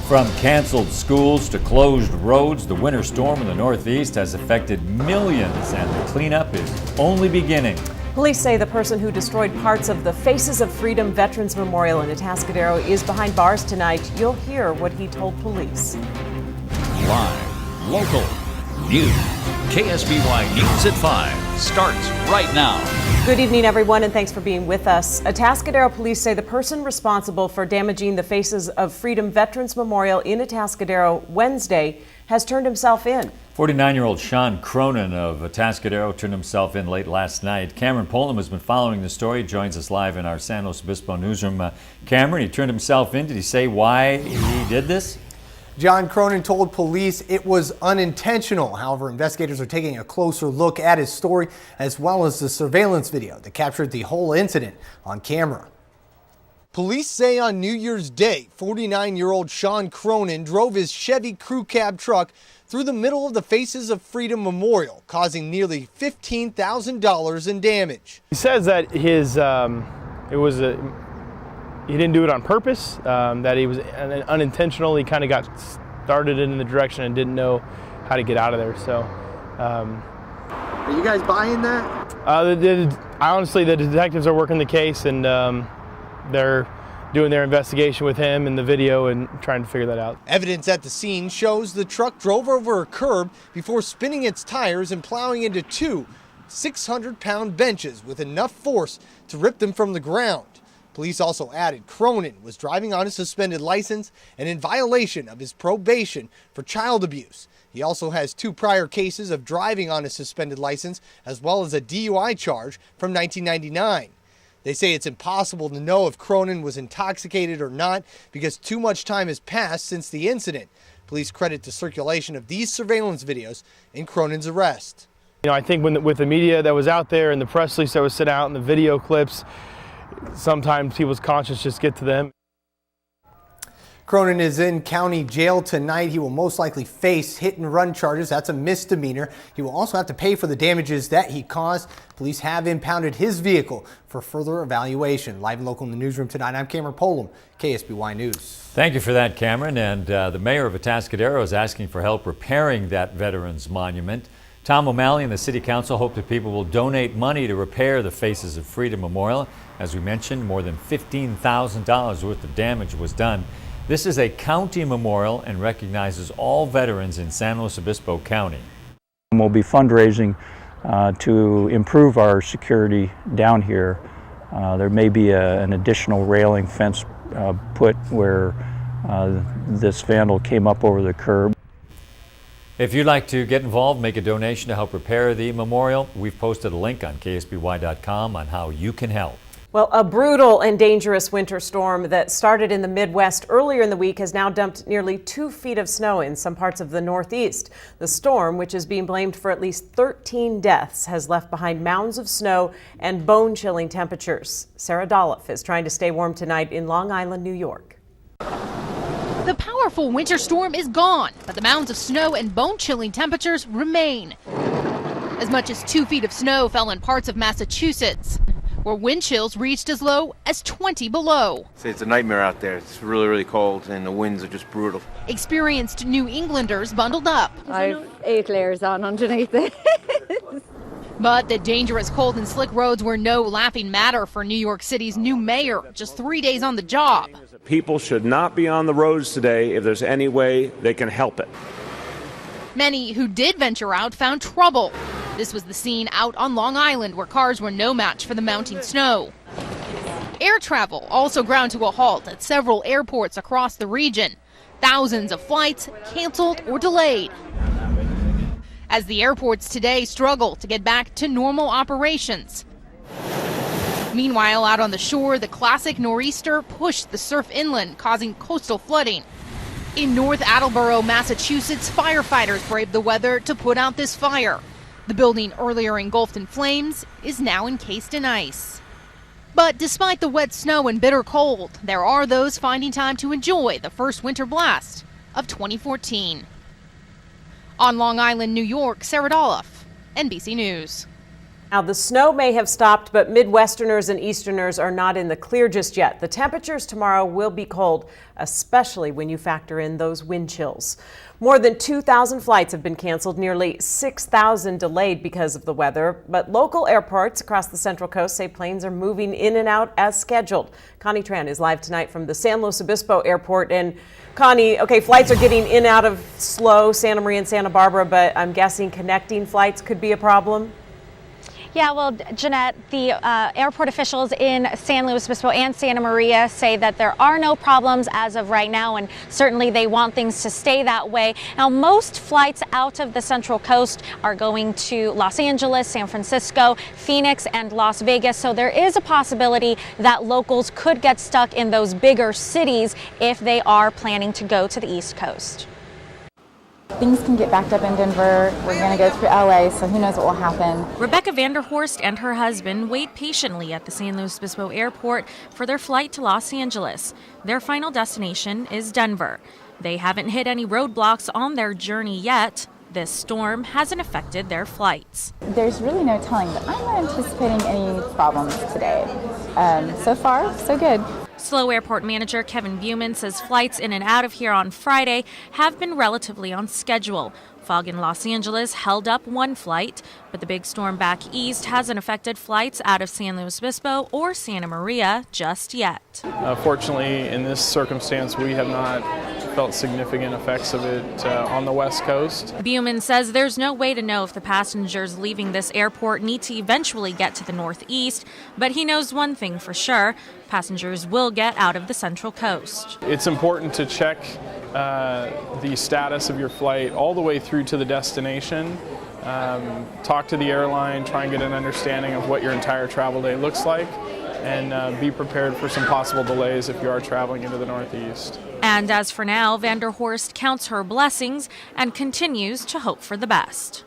From canceled schools to closed roads, the winter storm in the Northeast has affected millions, and the cleanup is only beginning. Police say the person who destroyed parts of the Faces of Freedom Veterans Memorial in Atascadero is behind bars tonight. You'll hear what he told police. Live, local, news. KSBY News at 5 starts right now. Good evening, everyone, and thanks for being with us. Atascadero police say the person responsible for damaging the Faces of Freedom Veterans Memorial in Atascadero Wednesday has turned himself in. 49-year-old Sean Cronin of Atascadero turned himself in late last night. Cameron Poland has been following the story, joins us live in our San Luis Obispo newsroom. Cameron, he turned himself in. Did he say why he did this? John Cronin told police it was unintentional. However, investigators are taking a closer look at his story as well as the surveillance video that captured the whole incident on camera. Police say on New Year's Day, 49-year-old Sean Cronin drove his Chevy crew cab truck through the middle of the Faces of Freedom Memorial, causing nearly $15,000 in damage. He says that he didn't do it on purpose, that he was unintentional. He kind of got started in the direction and didn't know how to get out of there. So, are you guys buying that? Honestly, the detectives are working the case, and they're doing their investigation with him and the video and trying to figure that out. Evidence at the scene shows the truck drove over a curb before spinning its tires and plowing into two 600-pound benches with enough force to rip them from the ground. Police also added Cronin was driving on a suspended license and in violation of his probation for child abuse. He also has 2 prior cases of driving on a suspended license as well as a DUI charge from 1999. They say it's impossible to know if Cronin was intoxicated or not because too much time has passed since the incident. Police credit the circulation of these surveillance videos in Cronin's arrest. You know, I think with the media that was out there and the press release that was sent out and the video clips, sometimes people's conscience just get to them. Cronin is in county jail tonight. He will most likely face hit and run charges. That's a misdemeanor. He will also have to pay for the damages that he caused. Police have impounded his vehicle for further evaluation. Live and local in the newsroom tonight, I'm Cameron Poland, KSBY News. Thank you for that, Cameron. And the mayor of Atascadero is asking for help repairing that veterans monument. Tom O'Malley and the City Council hope that people will donate money to repair the Faces of Freedom Memorial. As we mentioned, more than $15,000 worth of damage was done. This is a county memorial and recognizes all veterans in San Luis Obispo County. We'll be fundraising to improve our security down here. There may be an additional railing fence put where this vandal came up over the curb. If you'd like to get involved, make a donation to help repair the memorial, we've posted a link on ksby.com on how you can help. Well, a brutal and dangerous winter storm that started in the Midwest earlier in the week has now dumped nearly 2 feet of snow in some parts of the Northeast. The storm, which is being blamed for at least 13 deaths, has left behind mounds of snow and bone-chilling temperatures. Sarah Dolph is trying to stay warm tonight in Long Island, New York. The powerful winter storm is gone, but the mounds of snow and bone-chilling temperatures remain. As much as 2 feet of snow fell in parts of Massachusetts, where wind chills reached as low as 20 below. It's a nightmare out there. It's really, really cold, and the winds are just brutal. Experienced New Englanders bundled up. I've 8 layers on underneath it. But the dangerous cold and slick roads were no laughing matter for New York City's new mayor, just 3 days on the job. People should not be on the roads today if there's any way they can help it. Many who did venture out found trouble. This was the scene out on Long Island, where cars were no match for the mounting snow. Air travel also ground to a halt at several airports across the region. Thousands of flights canceled or delayed, as the airports today struggle to get back to normal operations. Meanwhile, out on the shore, the classic nor'easter pushed the surf inland, causing coastal flooding. In North Attleboro, Massachusetts, firefighters braved the weather to put out this fire. The building, earlier engulfed in flames, is now encased in ice. But despite the wet snow and bitter cold, there are those finding time to enjoy the first winter blast of 2014. On Long Island, New York, Sarah Dolph, NBC News. Now, the snow may have stopped, but Midwesterners and Easterners are not in the clear just yet. The temperatures tomorrow will be cold, especially when you factor in those wind chills. More than 2,000 flights have been canceled, nearly 6,000 delayed because of the weather. But local airports across the Central Coast say planes are moving in and out as scheduled. Connie Tran is live tonight from the San Luis Obispo Airport. And Connie, okay, flights are getting in and out of slow, Santa Maria and Santa Barbara, but I'm guessing connecting flights could be a problem. Yeah, well, Jeanette, the airport officials in San Luis Obispo and Santa Maria say that there are no problems as of right now, and certainly they want things to stay that way. Now, most flights out of the Central Coast are going to Los Angeles, San Francisco, Phoenix, and Las Vegas, so there is a possibility that locals could get stuck in those bigger cities if they are planning to go to the East Coast. Things can get backed up in Denver. We're going to go through LA, so who knows what will happen. Rebecca Vanderhorst and her husband wait patiently at the San Luis Obispo Airport for their flight to Los Angeles. Their final destination is Denver. They haven't hit any roadblocks on their journey yet. This storm hasn't affected their flights. There's really no telling, but I'm not anticipating any problems today. So far, so good. SLO Airport Manager Kevin Buman says flights in and out of here on Friday have been relatively on schedule. Fog in Los Angeles held up one flight, but the big storm back east hasn't affected flights out of San Luis Obispo or Santa Maria just yet. Fortunately, in this circumstance, we have not felt significant effects of it on the West Coast. Buman says there's no way to know if the passengers leaving this airport need to eventually get to the Northeast, but he knows one thing for sure: passengers will get out of the Central Coast. It's important to check the status of your flight all the way through to the destination. Talk to the airline, try and get an understanding of what your entire travel day looks like, and be prepared for some possible delays if you are traveling into the Northeast. And as for now, Vanderhorst counts her blessings and continues to hope for the best.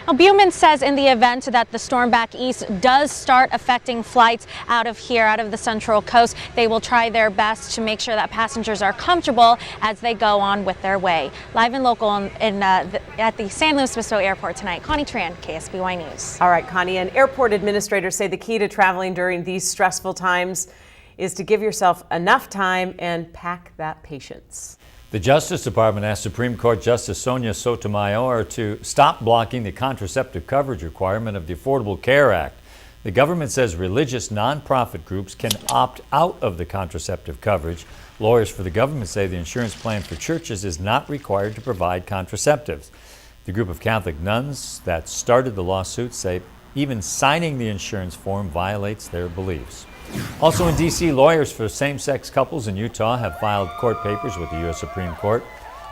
Now, Buman says in the event that the storm back east does start affecting flights out of here, out of the Central Coast, they will try their best to make sure that passengers are comfortable as they go on with their way. Live and local at the San Luis Obispo Airport tonight, Connie Tran, KSBY News. All right, Connie, and airport administrators say the key to traveling during these stressful times is to give yourself enough time and pack that patience. The Justice Department asked Supreme Court Justice Sonia Sotomayor to stop blocking the contraceptive coverage requirement of the Affordable Care Act. The government says religious nonprofit groups can opt out of the contraceptive coverage. Lawyers for the government say the insurance plan for churches is not required to provide contraceptives. The group of Catholic nuns that started the lawsuit say even signing the insurance form violates their beliefs. Also in D.C., lawyers for same-sex couples in Utah have filed court papers with the U.S. Supreme Court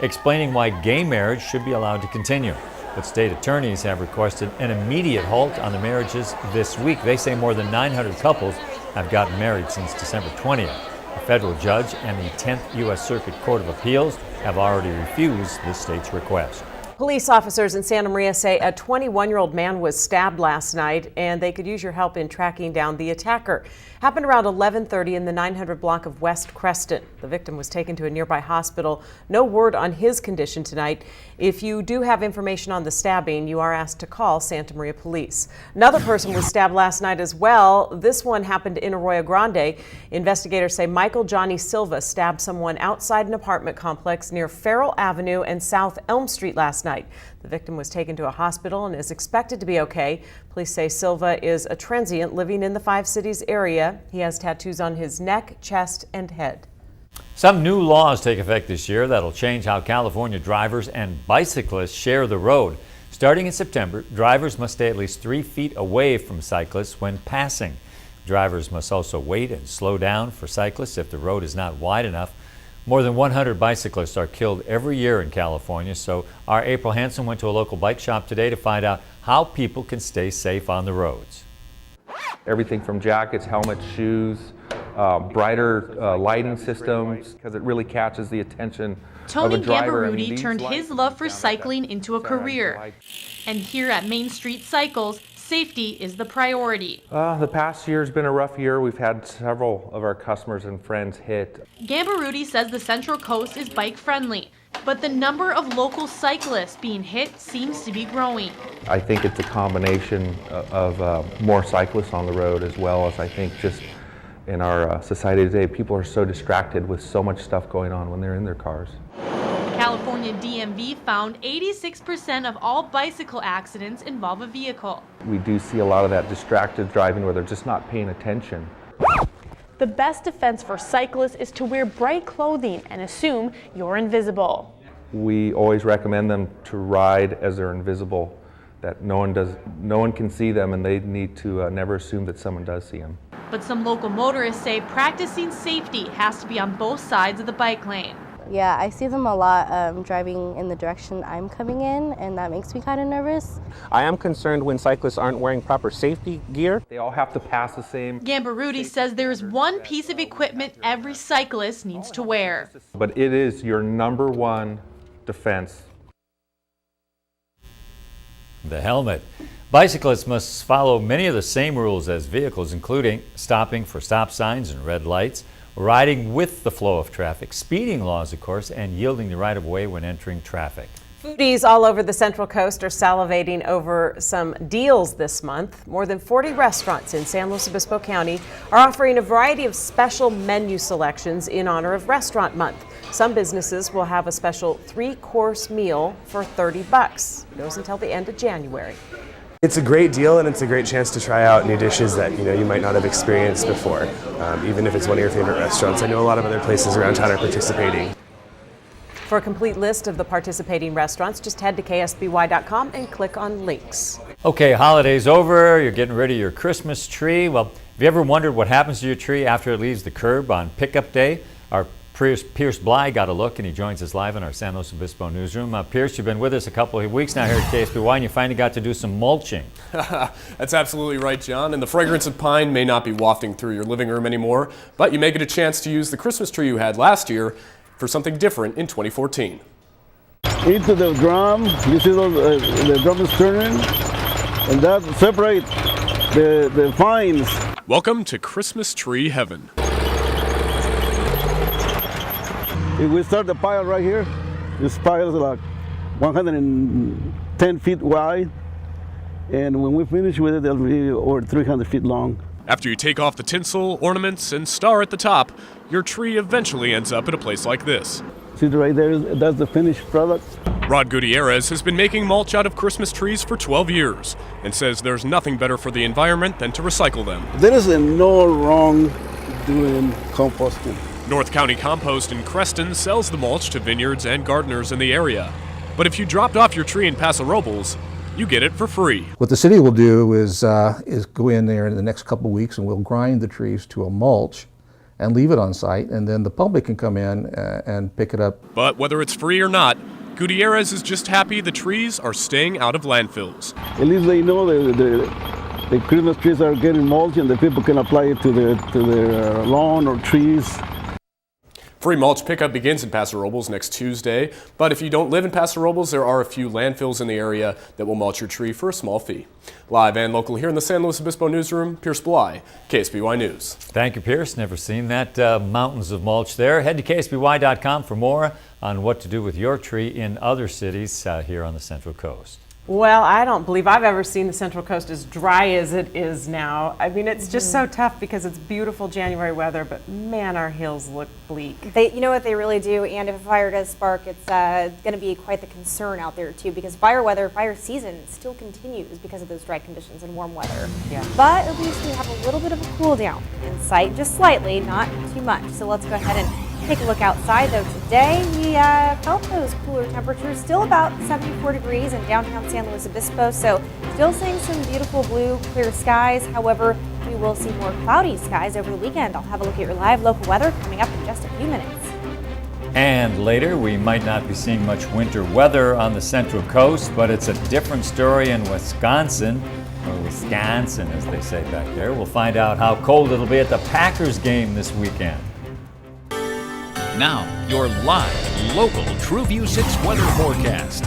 explaining why gay marriage should be allowed to continue. But state attorneys have requested an immediate halt on the marriages this week. They say more than 900 couples have gotten married since December 20th. A federal judge and the 10th U.S. Circuit Court of Appeals have already refused the state's request. Police officers in Santa Maria say a 21-year-old man was stabbed last night, and they could use your help in tracking down the attacker. Happened around 11:30 in the 900 block of West Creston. The victim was taken to a nearby hospital. No word on his condition tonight. If you do have information on the stabbing, you are asked to call Santa Maria Police. Another person was stabbed last night as well. This one happened in Arroyo Grande. Investigators say Michael Johnny Silva stabbed someone outside an apartment complex near Farrell Avenue and South Elm Street last night. The victim was taken to a hospital and is expected to be okay. Police say Silva is a transient living in the Five Cities area. He has tattoos on his neck, chest, and head. Some new laws take effect this year that'll change how California drivers and bicyclists share the road. Starting in September, drivers must stay at least 3 feet away from cyclists when passing. Drivers must also wait and slow down for cyclists if the road is not wide enough. More than 100 bicyclists are killed every year in California, so our April Hansen went to a local bike shop today to find out how people can stay safe on the roads. Everything from jackets, helmets, shoes, brighter lighting systems, because it really catches the attention Tony of a driver. Gambaruti turned his love for cycling into a career. And here at Main Street Cycles, safety is the priority. The past year has been a rough year. We've had several of our customers and friends hit. Gambaruti says the Central Coast is bike friendly. but the number of local cyclists being hit seems to be growing. I think it's a combination of more cyclists on the road, as well as I think just in our society today, people are so distracted with so much stuff going on when they're in their cars. The California DMV found 86% of all bicycle accidents involve a vehicle. We do see a lot of that distracted driving where they're just not paying attention. The best defense for cyclists is to wear bright clothing and assume you're invisible. We always recommend them to ride as they're invisible, that no one can see them, and they need to never assume that someone does see them. But some local motorists say practicing safety has to be on both sides of the bike lane. Yeah, I see them a lot driving in the direction I'm coming in, and that makes me kind of nervous. I am concerned when cyclists aren't wearing proper safety gear. They all have to pass the same. Gambarudi says there is one piece of equipment every cyclist needs to wear. But it is your number one defense. The helmet. Bicyclists must follow many of the same rules as vehicles, including stopping for stop signs and red lights, riding with the flow of traffic, speeding laws, of course, and yielding the right of way when entering traffic. Foodies all over the Central Coast are salivating over some deals this month. More than 40 restaurants in San Luis Obispo County are offering a variety of special menu selections in honor of Restaurant Month. Some businesses will have a special 3-course meal for $30. It goes until the end of January. It's a great deal, and it's a great chance to try out new dishes that you might not have experienced before, even if it's one of your favorite restaurants. I know a lot of other places around town are participating. For a complete list of the participating restaurants, just head to ksby.com and click on links. Okay, holiday's over. You're getting rid of your Christmas tree. Well, have you ever wondered what happens to your tree after it leaves the curb on pickup day? Our Pierce Bly got a look, and he joins us live in our San Luis Obispo newsroom. Pierce, you've been with us a couple of weeks now here at KSBY, and you finally got to do some mulching. That's absolutely right, John. And the fragrance of pine may not be wafting through your living room anymore, but you may get a chance to use the Christmas tree you had last year for something different in 2014. Into the drum, you see those, the drum is turning, and that separates the vines. Welcome to Christmas tree heaven. If we start the pile right here, this pile is like 110 feet wide, and when we finish with it, it'll be over 300 feet long. After you take off the tinsel, ornaments, and star at the top, your tree eventually ends up at a place like this. See right there, that's the finished product. Rod Gutierrez has been making mulch out of Christmas trees for 12 years and says there's nothing better for the environment than to recycle them. There is no wrong doing composting. North County Compost in Creston sells the mulch to vineyards and gardeners in the area. But if you dropped off your tree in Paso Robles, you get it for free. What the city will do is go in there in the next couple of weeks and we'll grind the trees to a mulch and leave it on site, and then the public can come in and pick it up. But whether it's free or not, Gutierrez is just happy the trees are staying out of landfills. At least they know the Christmas trees are getting mulch, and the people can apply it to their lawn or trees. Free mulch pickup begins in Paso Robles next Tuesday, but if you don't live in Paso Robles, there are a few landfills in the area that will mulch your tree for a small fee. Live and local here in the San Luis Obispo newsroom, Pierce Bly, KSBY News. Thank you, Pierce. Never seen that mountains of mulch there. Head to ksby.com for more on what to do with your tree in other cities here on the Central Coast. Well, I don't believe I've ever seen the Central Coast as dry as it is now. I mean, it's just so tough because it's beautiful January weather, but man, our hills look bleak. You know what, they really do, and if a fire does spark, it's going to be quite the concern out there too, because fire season still continues because of those dry conditions and warm weather. Yeah. But at least we have a little bit of a cool down in sight, just slightly, not too much. So let's go ahead and take a look outside though. Today we felt those cooler temperatures, still about 74 degrees in downtown San Luis Obispo, so still seeing some beautiful blue, clear skies. However, we will see more cloudy skies over the weekend. I'll have a look at your live local weather coming up in just a few minutes. And later, we might not be seeing much winter weather on the Central Coast, but it's a different story in Wisconsin, or Wisconsin as they say back there. We'll find out how cold it'll be at the Packers game this weekend. Now, your live, local TrueView 6 weather forecast.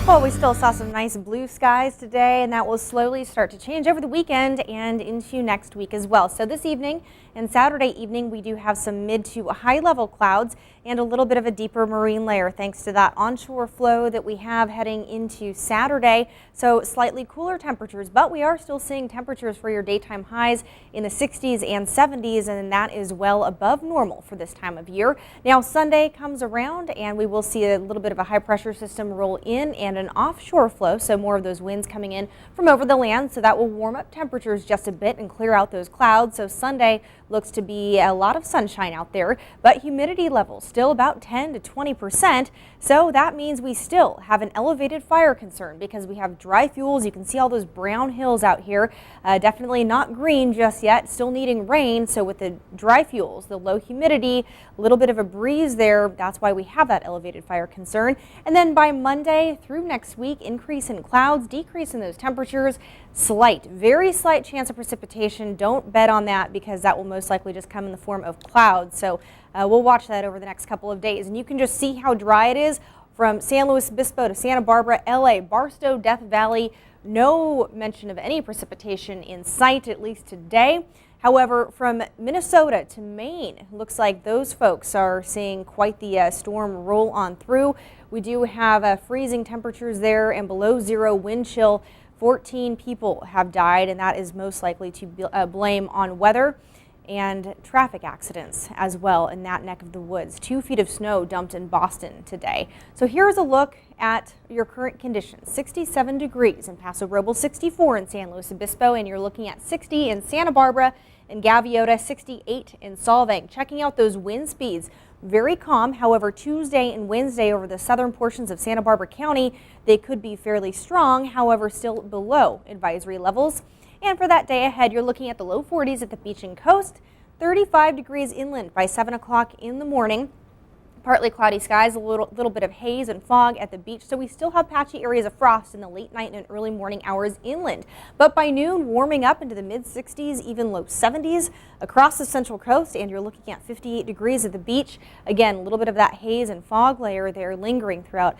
Well, we still saw some nice blue skies today, and that will slowly start to change over the weekend and into next week as well. So this evening and Saturday evening, we do have some mid to high level clouds and a little bit of a deeper marine layer thanks to that onshore flow that we have heading into Saturday. So slightly cooler temperatures, but we are still seeing temperatures for your daytime highs in the 60s and 70s, and that is well above normal for this time of year. Now Sunday comes around and we will see a little bit of a high pressure system roll in and an offshore flow, so more of those winds coming in from over the land, so that will warm up temperatures just a bit and clear out those clouds. So Sunday looks to be a lot of sunshine out there, but humidity levels still about 10 to 20%. So that means we still have an elevated fire concern because we have dry fuels. You can see all those brown hills out here. Definitely not green just yet, still needing rain. So with the dry fuels, the low humidity, a little bit of a breeze there, that's why we have that elevated fire concern. And then by Monday through next week, increase in clouds, decrease in those temperatures, slight, very slight chance of precipitation. Don't bet on that because that will most likely just come in the form of clouds. So we'll watch that over the next couple of days. And you can just see how dry it is from San Luis Obispo to Santa Barbara, LA, Barstow, Death Valley. No mention of any precipitation in sight, at least today. However, from Minnesota to Maine, looks like those folks are seeing quite the storm roll on through. We do have freezing temperatures there and below zero wind chill. 14 people have died, and that is most likely to blame on weather and traffic accidents as well in that neck of the woods. 2 feet of snow dumped in Boston today. So here's a look at your current conditions. 67 degrees in Paso Robles, 64 in San Luis Obispo, and you're looking at 60 in Santa Barbara and Gaviota, 68 in Solvang. Checking out those wind speeds, very calm. However, Tuesday and Wednesday over the southern portions of Santa Barbara County, they could be fairly strong, however, still below advisory levels. And for that day ahead, you're looking at the low 40s at the beach and coast, 35 degrees inland by 7 o'clock in the morning. Partly cloudy skies, a little bit of haze and fog at the beach, so we still have patchy areas of frost in the late night and early morning hours inland. But by noon, warming up into the mid-60s, even low 70s across the central coast, and you're looking at 58 degrees at the beach. Again, a little bit of that haze and fog layer there lingering throughout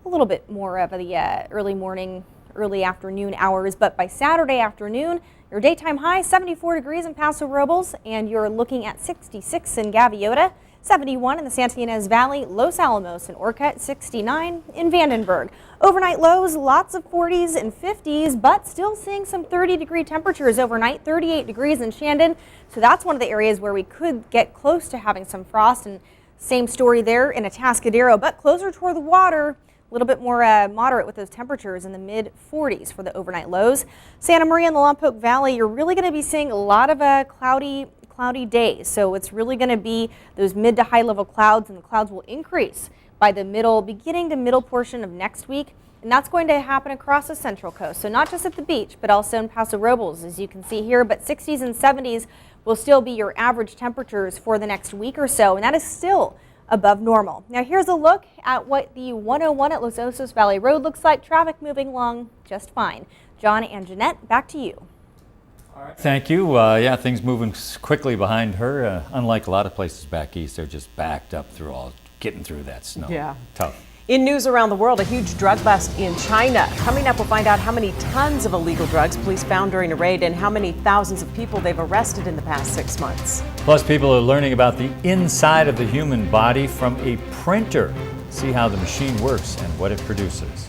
a little bit more of the early morning, early afternoon hours. But by Saturday afternoon, your daytime high 74 degrees in Paso Robles, and you're looking at 66 in Gaviota, 71 in the Santa Ynez Valley, Los Alamos and Orcutt, 69 in Vandenberg. Overnight lows, lots of 40s and 50s, but still seeing some 30-degree temperatures overnight, 38 degrees in Shandon. So that's one of the areas where we could get close to having some frost, and same story there in Atascadero, but closer toward the water. A little bit more moderate with those temperatures in the mid-40s for the overnight lows. Santa Maria and the Lompoc Valley, you're really going to be seeing a lot of cloudy days. So it's really going to be those mid to high level clouds, and the clouds will increase by the beginning to middle portion of next week. And that's going to happen across the central coast. So not just at the beach, but also in Paso Robles, as you can see here. But 60s and 70s will still be your average temperatures for the next week or so. And that is still above normal. Now here's a look at what the 101 at Los Osos Valley Road looks like. Traffic moving along just fine. John and Jeanette, back to you. Thank you. Yeah, things moving quickly behind her. Unlike a lot of places back east, they're just backed up getting through that snow. Yeah. Tough. In news around the world, a huge drug bust in China. Coming up, we'll find out how many tons of illegal drugs police found during a raid and how many thousands of people they've arrested in the past 6 months. Plus, people are learning about the inside of the human body from a printer. See how the machine works and what it produces.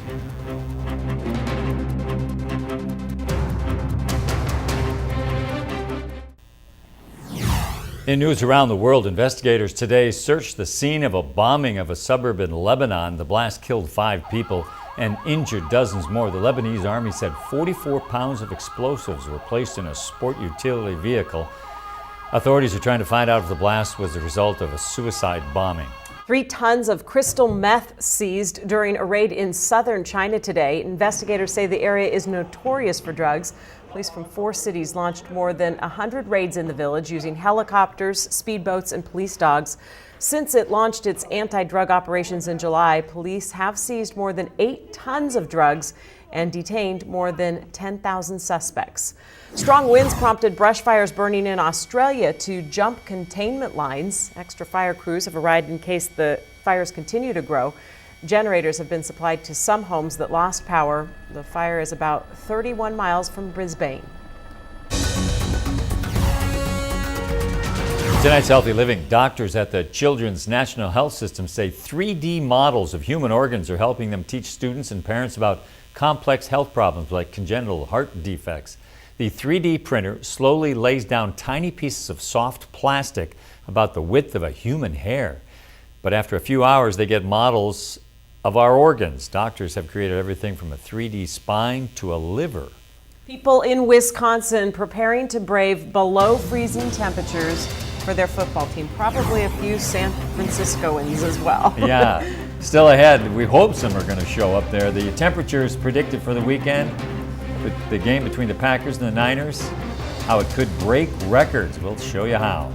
In news around the world, investigators today searched the scene of a bombing of a suburb in Lebanon. The blast killed 5 people and injured dozens more. The Lebanese army said 44 pounds of explosives were placed in a sport utility vehicle. Authorities are trying to find out if the blast was the result of a suicide bombing. 3 tons of crystal meth seized during a raid in southern China today. Investigators say the area is notorious for drugs. Police from 4 cities launched more than 100 raids in the village using helicopters, speedboats, and police dogs. Since it launched its anti-drug operations in July, police have seized more than 8 tons of drugs and detained more than 10,000 suspects. Strong winds prompted brush fires burning in Australia to jump containment lines. Extra fire crews have arrived in case the fires continue to grow. Generators have been supplied to some homes that lost power. The fire is about 31 miles from Brisbane. Tonight's Healthy Living. Doctors at the Children's National Health System say 3D models of human organs are helping them teach students and parents about complex health problems like congenital heart defects. The 3D printer slowly lays down tiny pieces of soft plastic about the width of a human hair. But after a few hours, they get models of our organs. Doctors have created everything from a 3D spine to a liver. People in Wisconsin preparing to brave below freezing temperatures for their football team. Probably a few San Franciscoans as well. Yeah, still ahead. We hope some are going to show up there. The temperatures predicted for the weekend, with the game between the Packers and the Niners, how it could break records. We'll show you how.